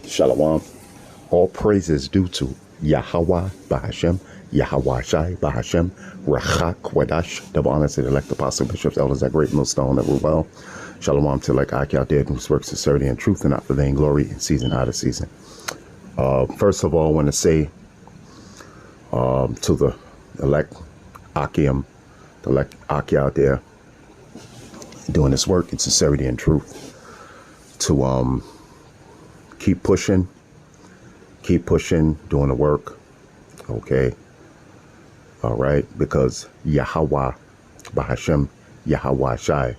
Shalom. All praise is due to Yahweh Bahashem, Yahweh Shai Bahashem, Rachak Wadash, double honor to the elect apostle, bishops, elders, that great millstone that rule well. Shalom to like Aki out there whose works sincerity and truth and not for vain glory in season out of season. First of all, I want to say to the elect Akium, the elect Aki out there doing this work in sincerity and truth, to keep pushing, doing the work. Okay. All right. Because Yahweh Bahashem, Yahweh Shai,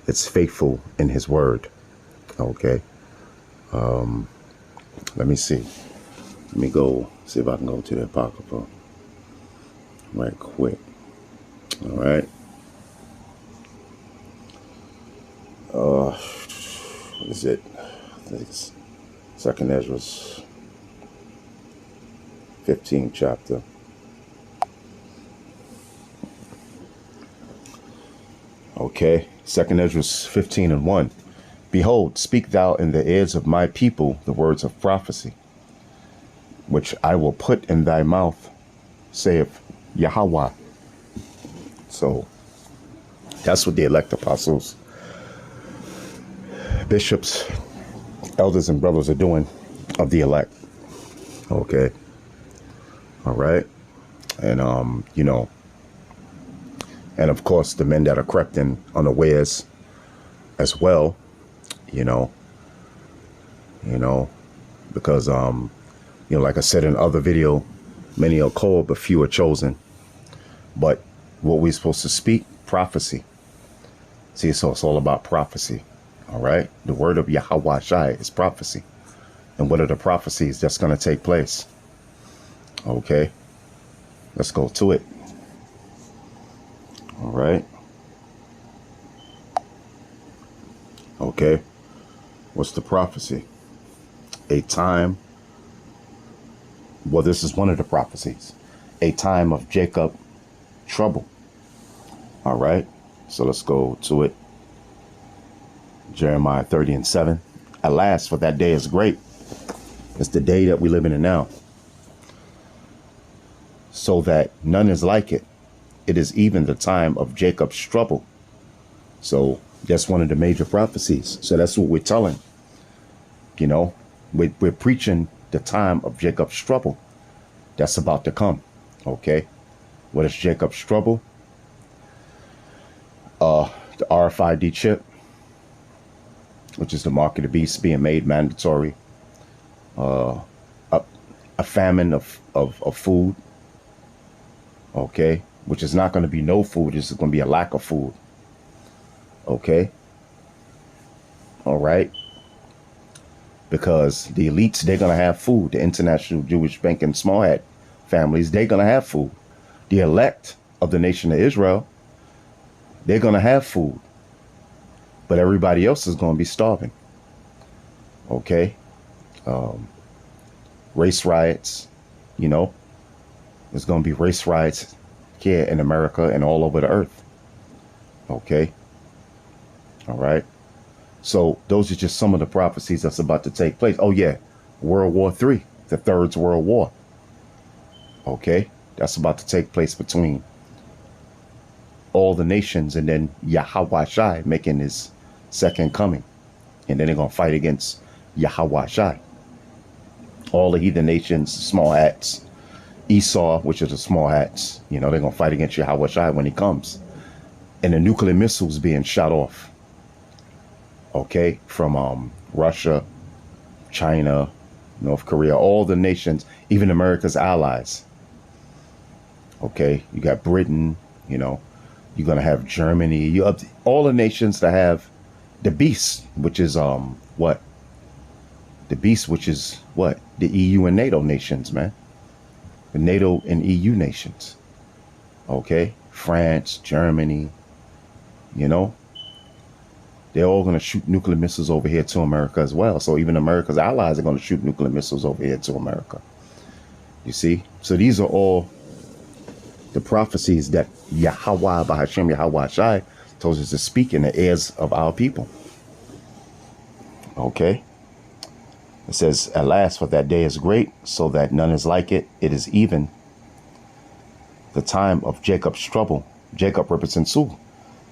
it's faithful in his word. Okay. Let me see. Let me go see if I can go to the Apocrypha right quick. All right. What is it? I think it's 2nd Ezra's 15th chapter. Okay, 2nd Ezra's 15:1. Behold, speak thou in the ears of my people the words of prophecy, which I will put in thy mouth, saith Yahweh. So that's what the elect apostles, bishops, elders, and brothers are doing of the elect. Okay. All right. And, and of course, the men that are crept in unawares as well, because, like I said in other video, many are called, but few are chosen. But what we're supposed to speak, prophecy. See, so it's all about prophecy. All right. The word of Yahweh Shai is prophecy. And what are the prophecies that's going to take place? Okay. Let's go to it. All right. Okay. What's the prophecy? A time. Well, this is one of the prophecies. A time of Jacob trouble. All right. So let's go to it. Jeremiah 30:7. Alas, for that day is great. It's the day that we live in now. So that none is like it. It is even the time of Jacob's trouble. So that's one of the major prophecies. So that's what we're telling. We're preaching the time of Jacob's trouble. That's about to come. Okay. What is Jacob's trouble? The RFID chip, which is the mark of the beast, being made mandatory. A famine of food. Okay. Which is not going to be no food. It's going to be a lack of food. Okay. All right. Because the elites, they're going to have food. The international Jewish bank and small hat families, they're going to have food. The elect of the nation of Israel, they're going to have food. But everybody else is going to be starving. Okay. Race riots, there's going to be race riots here in America and all over the earth. Okay. All right. So those are just some of the prophecies that's about to take place. Oh, yeah. World War III, the Third World War. Okay. That's about to take place between all the nations, and then Yahweh Shai making his second coming. And then they're going to fight against Yahweh Shai. All the heathen nations, small hats, Esau, which is the small hats, they're going to fight against Yahweh Shai when he comes. And the nuclear missiles being shot off. Okay. From Russia, China, North Korea, all the nations, even America's allies. Okay. You got Britain, you're going to have Germany. You have all the nations that have the beast, which is what? The beast, which is what? The EU and NATO nations, man. The NATO and EU nations. Okay. France, Germany, they're all going to shoot nuclear missiles over here to America as well. So even America's allies are going to shoot nuclear missiles over here to America. You see? So these are all the prophecies that Yahweh Bahashem, Yahweh Shai told us to speak in the ears of our people. Okay. It says, at last, for that day is great, so that none is like it. It is even the time of Jacob's trouble. Jacob represents who?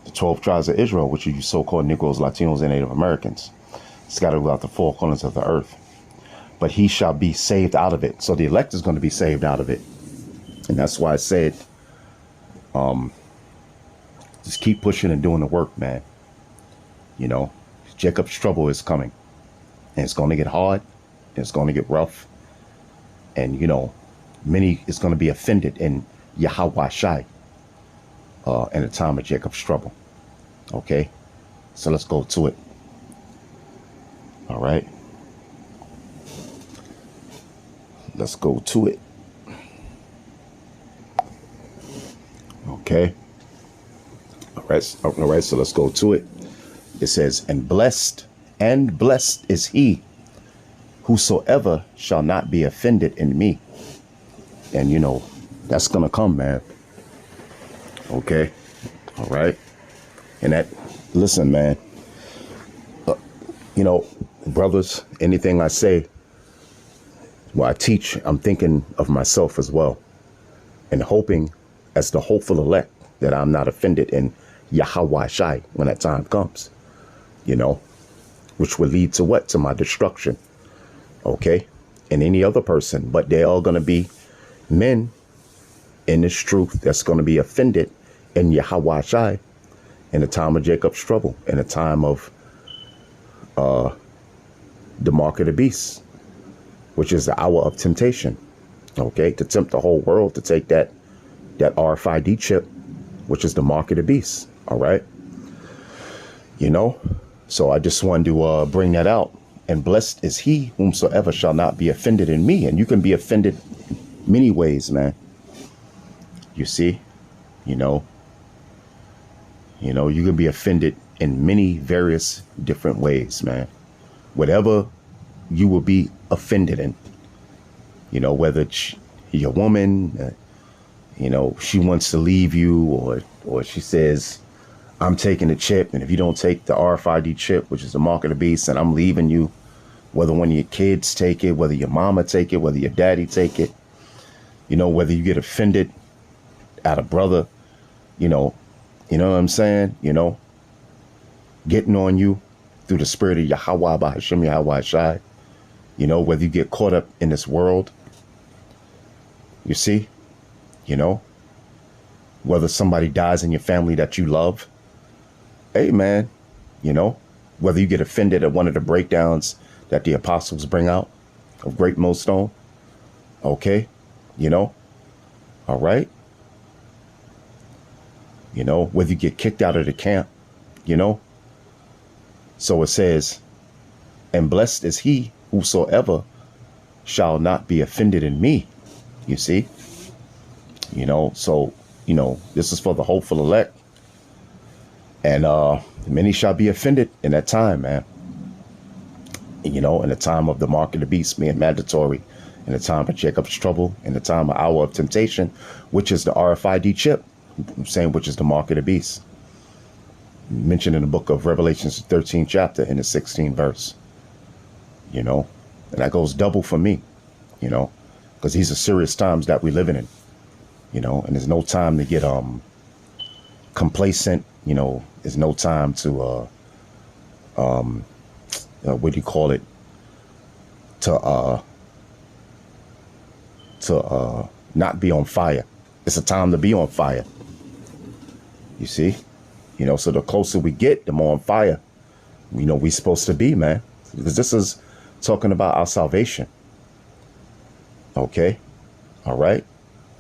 The 12 tribes of Israel, which are you so-called Negroes, Latinos, and Native Americans, scattered throughout the four corners of the earth. But he shall be saved out of it. So the elect is going to be saved out of it. And that's why I said, just keep pushing and doing the work, man. You know, Jacob's trouble is coming. And it's going to get hard. And it's going to get rough. And, you know, many is going to be offended in Yahweh Shai in the time of Jacob's trouble. Okay? So let's go to it. All right? Let's go to it. Okay? All right, so let's go to it. It says, and blessed is he whosoever shall not be offended in me. And, you know, that's going to come, man. Okay. All right. And that, listen, man, you know, brothers, anything I say, well, I teach, I'm thinking of myself as well, and hoping as the hopeful elect that I'm not offended in Yahweh Shai when that time comes, you know, which will lead to what? To my destruction. Okay. And any other person, but they're all going to be men in this truth that's going to be offended in Yahweh Shai in the time of Jacob's trouble, in the time of the mark of the beast, which is the hour of temptation. Okay, to tempt the whole world to take that RFID chip, which is the mark of the beast. All right. You know, so I just wanted to bring that out. And blessed is he whomsoever shall not be offended in me. And you can be offended many ways, man. You see, you know, you can be offended in many various different ways, man. Whatever you will be offended in, you know, whether it's your woman, you know, she wants to leave you, or she says, I'm taking the chip. And if you don't take the RFID chip, which is the mark of the beast, and I'm leaving you, whether one of your kids take it, whether your mama take it, whether your daddy take it, you know, whether you get offended at a brother, you know what I'm saying? You know, getting on you through the spirit of Yahweh by Hashem Yahweh Shai, you know, whether you get caught up in this world, you see, you know, whether somebody dies in your family that you love. Hey, man, you know, whether you get offended at one of the breakdowns that the apostles bring out of Great Millstone. Okay. You know, all right. You know, whether you get kicked out of the camp, you know. So it says, and blessed is he whosoever shall not be offended in me. You see, you know, so, you know, this is for the hopeful elect. And many shall be offended in that time, man. You know, in the time of the mark of the beast being mandatory, in the time of Jacob's trouble, in the time of hour of temptation, which is the RFID chip, I'm saying, which is the mark of the beast. Mentioned in the book of Revelations, 13th chapter, in the 16th verse. You know, and that goes double for me, you know, because these are serious times that we're living in, you know, and there's no time to get complacent, you know, there's no time to what do you call it, to not be on fire. It's a time to be on fire. You see, you know, so the closer we get, the more on fire, you know, we're supposed to be, man, because this is talking about our salvation. Okay. All right.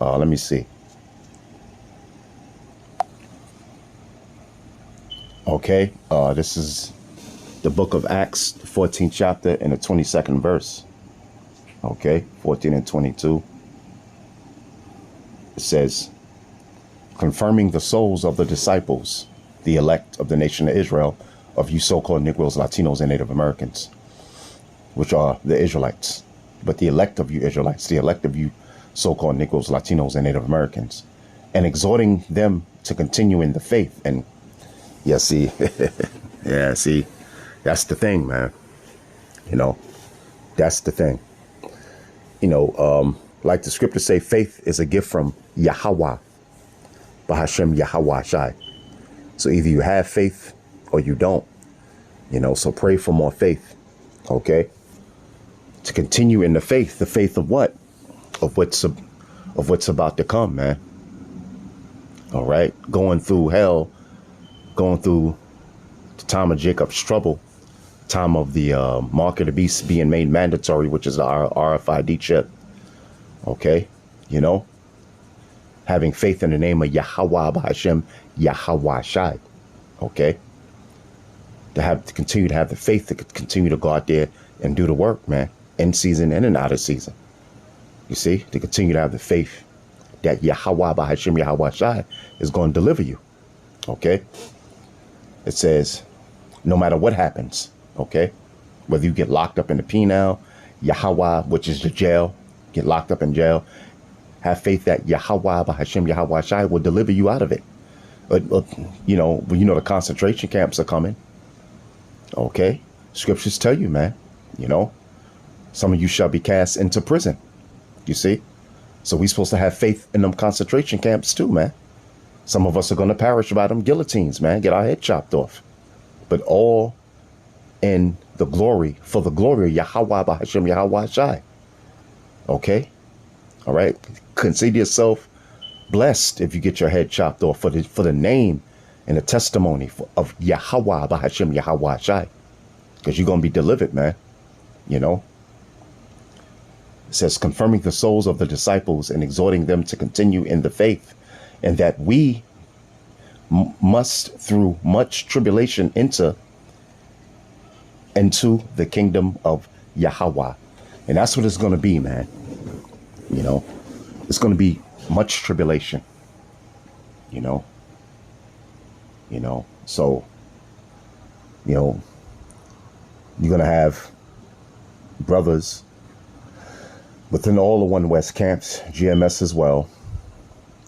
Let me see. Okay. This is the book of Acts, the 14th chapter and the 22nd verse. Okay. 14 and 22. It says, confirming the souls of the disciples, the elect of the nation of Israel, of you so-called Negroes, Latinos, and Native Americans, which are the Israelites. But the elect of you Israelites, the elect of you so-called Negroes, Latinos, and Native Americans, and exhorting them to continue in the faith. And yeah, see, yeah, see, that's the thing, man. You know, That's the thing. Like the scriptures say, faith is a gift from Yahweh, Bahashem Yahweh Shai. So either you have faith or you don't, so pray for more faith, okay? To continue in the faith of what? Of what's about to come, man. All right? Going through hell, going through the time of Jacob's trouble, time of the mark of the beast being made mandatory, which is our RFID chip, okay? Having faith in the name of Yahweh Bahashem Yahweh Shai, okay? To continue to have the faith to continue to go out there and do the work, man, in season and in out of season. You see, to continue to have the faith that Yahweh Bahashem Yahweh Shai is going to deliver you, okay? It says, no matter what happens, okay, whether you get locked up in the penal, Yahweh, which is the jail, get locked up in jail, have faith that Yahweh Bahashem Yahweh Shai will deliver you out of it. But the concentration camps are coming. Okay, scriptures tell you, man, some of you shall be cast into prison. You see, so we're supposed to have faith in them concentration camps too, man. Some of us are going to perish by them guillotines, man, get our head chopped off, but all in the glory, for the glory of Yahweh Bahashem Yahweh Shai. Okay, all right, consider yourself blessed if you get your head chopped off for the name and the testimony of Yahweh Bahashem Yahweh Shai, because you're going to be delivered, man. It says, confirming the souls of the disciples and exhorting them to continue in the faith, and that we must through much tribulation into the kingdom of Yahweh. And that's what it's going to be, man. It's going to be much tribulation, so, you're going to have brothers within all the One West camps, GMS as well,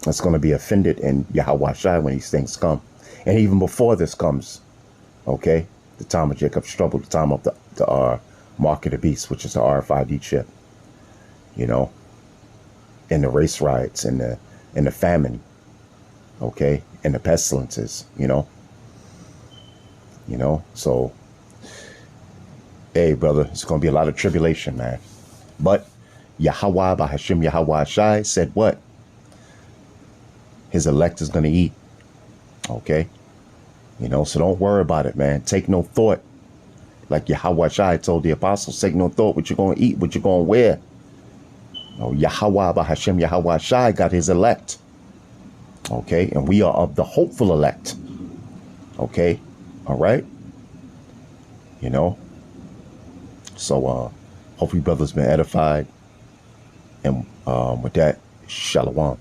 that's going to be offended in Yahweh Shai when these things come. And even before this comes, okay, the time of Jacob's trouble, the time of the mark of the beast, which is the RFID chip, and the race riots and the famine, okay, and the pestilences, so, hey, brother, it's going to be a lot of tribulation, man. But Yahweh Bahashem Yahweh Shai said what? His elect is going to eat, okay? So don't worry about it, man. Take no thought. Like Yahweh Shai told the apostles, take no thought what you're going to eat, what you're going to wear. Yahweh Bahashem Yahweh Shai got his elect, okay? And we are of the hopeful elect, okay? All right? So hopefully brothers been edified. And with that, shalom.